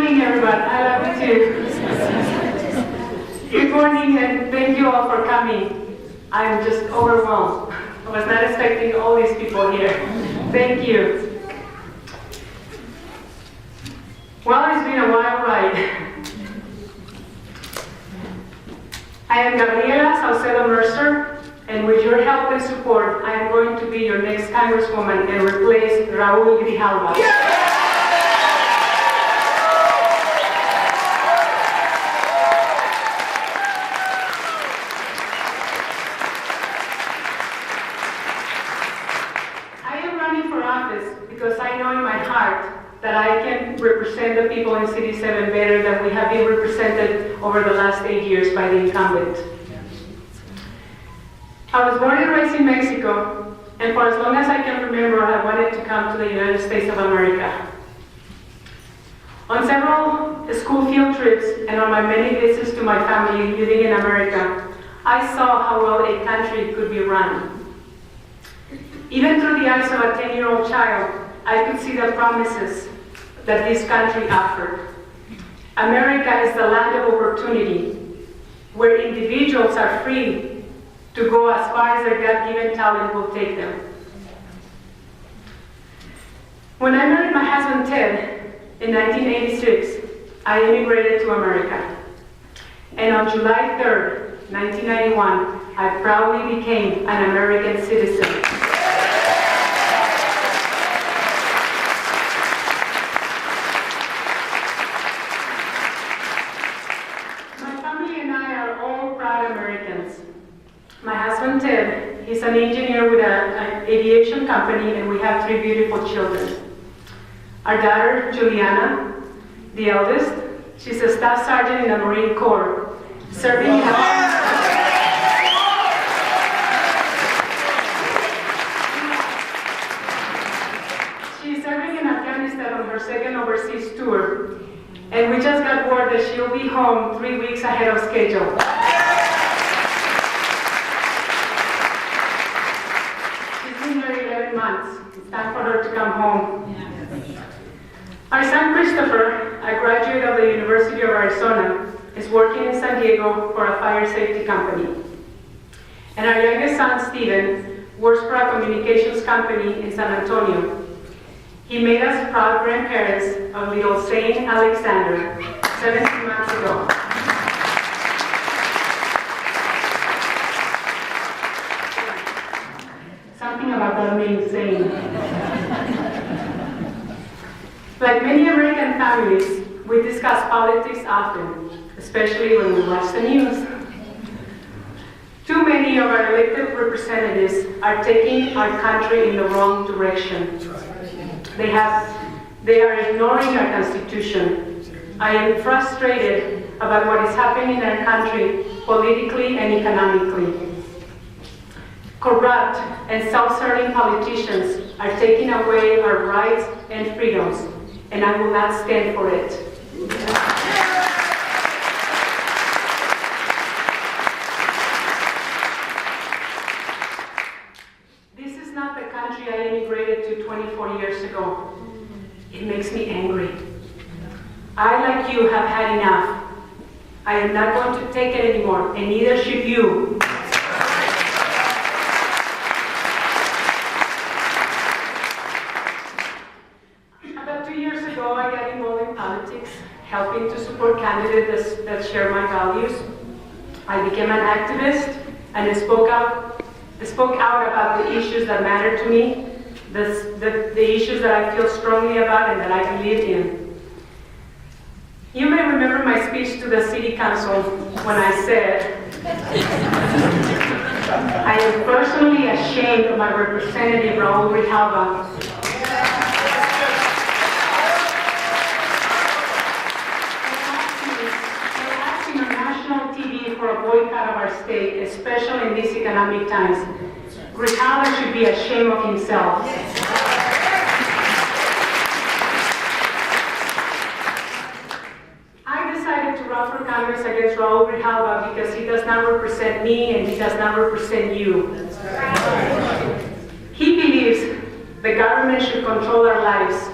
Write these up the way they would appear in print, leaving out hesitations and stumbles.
morning, everyone. I love you too. Good morning, and thank you all for coming. I'm just overwhelmed. I was not expecting all these people here. Thank you. Well, it's been a wild ride. I am Gabriela Saucedo Mercer, and with your help and support, I am going to be your next Congresswoman and replace Raul Grijalva. Because I know in my heart that I can represent the people in CD7 better than we have been represented over the last 8 years by the incumbent. I was born and raised in Mexico, and for as long as I can remember, I wanted to come to the United States of America. On several school field trips and on my many visits to my family living in America, I saw how well a country could be run. Even through the eyes of a 10-year-old child, I could see the promises that this country offered. America is the land of opportunity, where individuals are free to go as far as their God-given talent will take them. When I married my husband Ted in 1986, I immigrated to America. And on July 3rd, 1991, I proudly became an American citizen. My husband Ted, he's an engineer with an aviation company, and we have 3 beautiful children. Our daughter, Juliana, the eldest, she's a staff sergeant in the Marine Corps, serving in She's serving in Afghanistan on her 2nd overseas tour, and we just got word that she'll be home 3 weeks ahead of schedule. It's time for her to come home. Our son Christopher, a graduate of the University of Arizona, is working in San Diego for a fire safety company. And our youngest son, Steven, works for a communications company in San Antonio. He made us proud grandparents of little Saint Alexander 17 months ago. Something about that name, Saint. Like many American families, we discuss politics often, especially when we watch the news. Too many of our elected representatives are taking our country in the wrong direction. They are ignoring our Constitution. I am frustrated about what is happening in our country politically and economically. Corrupt and self-serving politicians are taking away our rights and freedoms, and I will not stand for it. This is not the country I immigrated to 24 years ago. It makes me angry. I, like you, have had enough. I am not going to take it anymore, and neither should you. I got involved in politics, helping to support candidates that share my values. I became an activist and spoke out about the issues that matter to me, the issues that I feel strongly about and that I believe in. You may remember my speech to the City Council when I said, I am personally ashamed of my representative, Raul Grijalva. For a boycott of our state, especially in these economic times. Grijalva should be ashamed of himself. I decided to run for Congress against Raul Grijalva because he does not represent me and he does not represent you. He believes the government should control our lives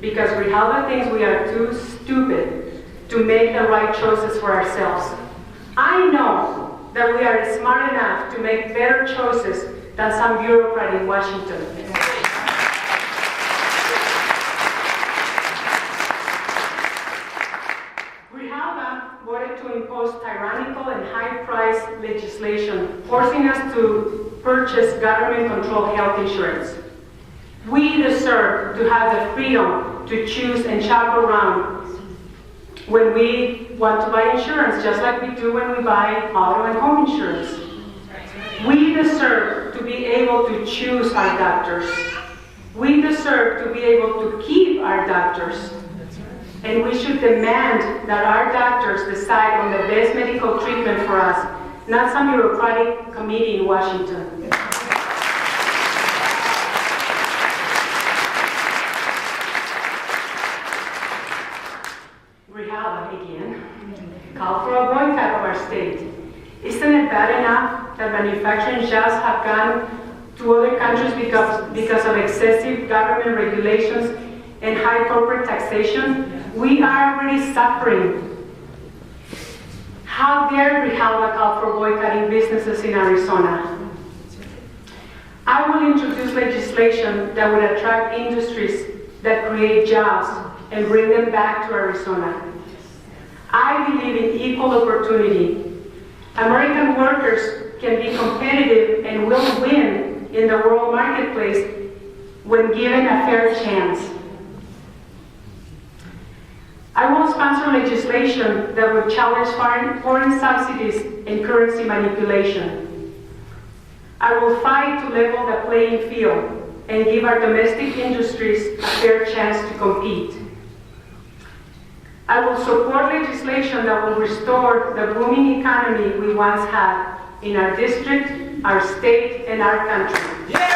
because Grijalva thinks we are too stupid to make the right choices for ourselves. I know that we are smart enough to make better choices than some bureaucrat in Washington. Grijalva voted to impose tyrannical and high-priced legislation, forcing us to purchase government-controlled health insurance. We deserve to have the freedom to choose and shop around when we want to buy insurance, just like we do when we buy auto and home insurance. We deserve to be able to choose our doctors. We deserve to be able to keep our doctors. And we should demand that our doctors decide on the best medical treatment for us, not some bureaucratic committee in Washington. Grijalva again called for a boycott of our state. Isn't it bad enough that manufacturing jobs have gone to other countries because of excessive government regulations and high corporate taxation? We are already suffering. How dare Grijalva call for boycotting businesses in Arizona? I will introduce legislation that would attract industries that create jobs and bring them back to Arizona. I believe in equal opportunity. American workers can be competitive and will win in the world marketplace when given a fair chance. I will sponsor legislation that would challenge foreign subsidies and currency manipulation. I will fight to level the playing field and give our domestic industries a fair chance to compete. I will support legislation that will restore the booming economy we once had in our district, our state, and our country. Yeah!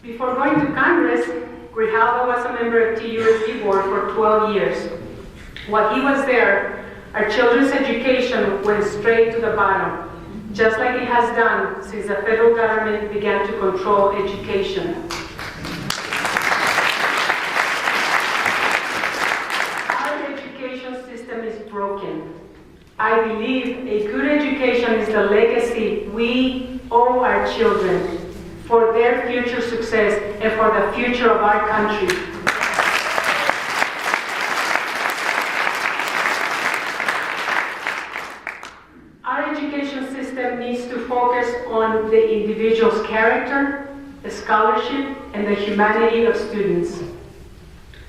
Before going to Congress, Grijalva was a member of TUSD board for 12 years. While he was there, our children's education went straight to the bottom, just like it has done since the federal government began to control education. Our education system is broken. I believe a good education is the legacy we owe our children for their future success and for the future of our country. Our education system needs to focus on the individual's character, the scholarship, and the humanity of students.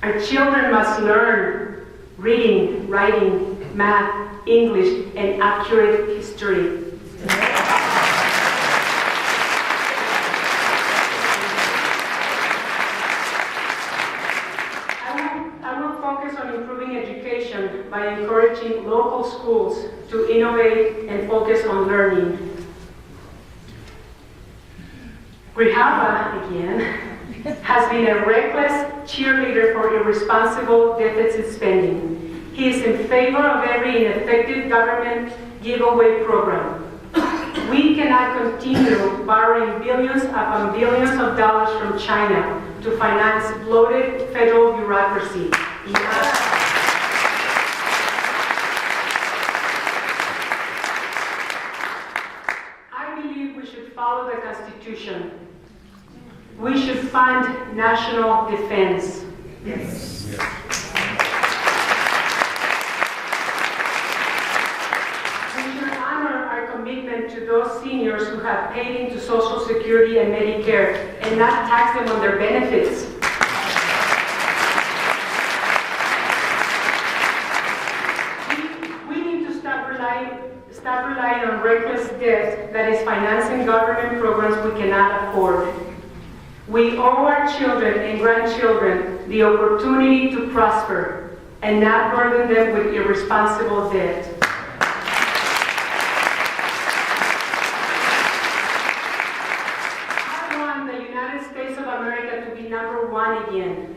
Our children must learn reading, writing, math, English, and accurate history. By encouraging local schools to innovate and focus on learning. Grijalva, again, has been a reckless cheerleader for irresponsible deficit spending. He is in favor of every ineffective government giveaway program. We cannot continue borrowing billions upon billions of dollars from China to finance bloated federal bureaucracy. Follow the Constitution. We should fund national defense. Yes. We should honor our commitment to those seniors who have paid into Social Security and Medicare and not tax them on their benefits. We need to stop relying on reckless debt that is financing government programs we cannot afford. We owe our children and grandchildren the opportunity to prosper and not burden them with irresponsible debt. I want the United States of America to be number one again.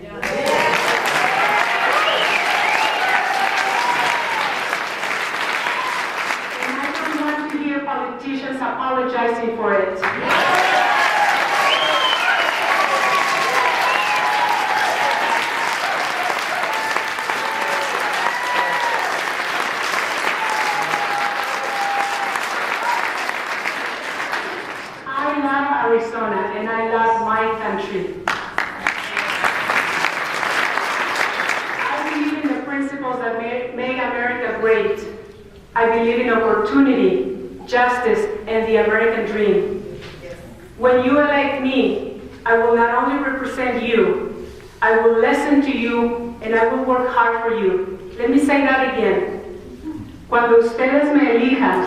principles that make America great. I believe in opportunity, justice, and the American dream. When you elect me, I will not only represent you, I will listen to you, and I will work hard for you. Let me say that again. Cuando ustedes me elijan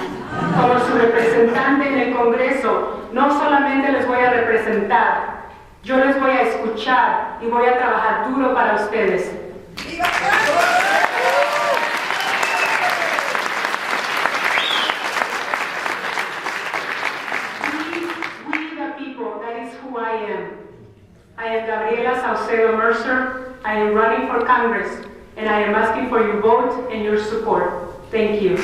como su representante en el Congreso, no solamente les voy a representar, yo les voy a escuchar y voy a trabajar duro para ustedes. We the people, that is who I am. I am Gabriela Saucedo Mercer. I am running for Congress, and I am asking for your vote and your support. Thank you.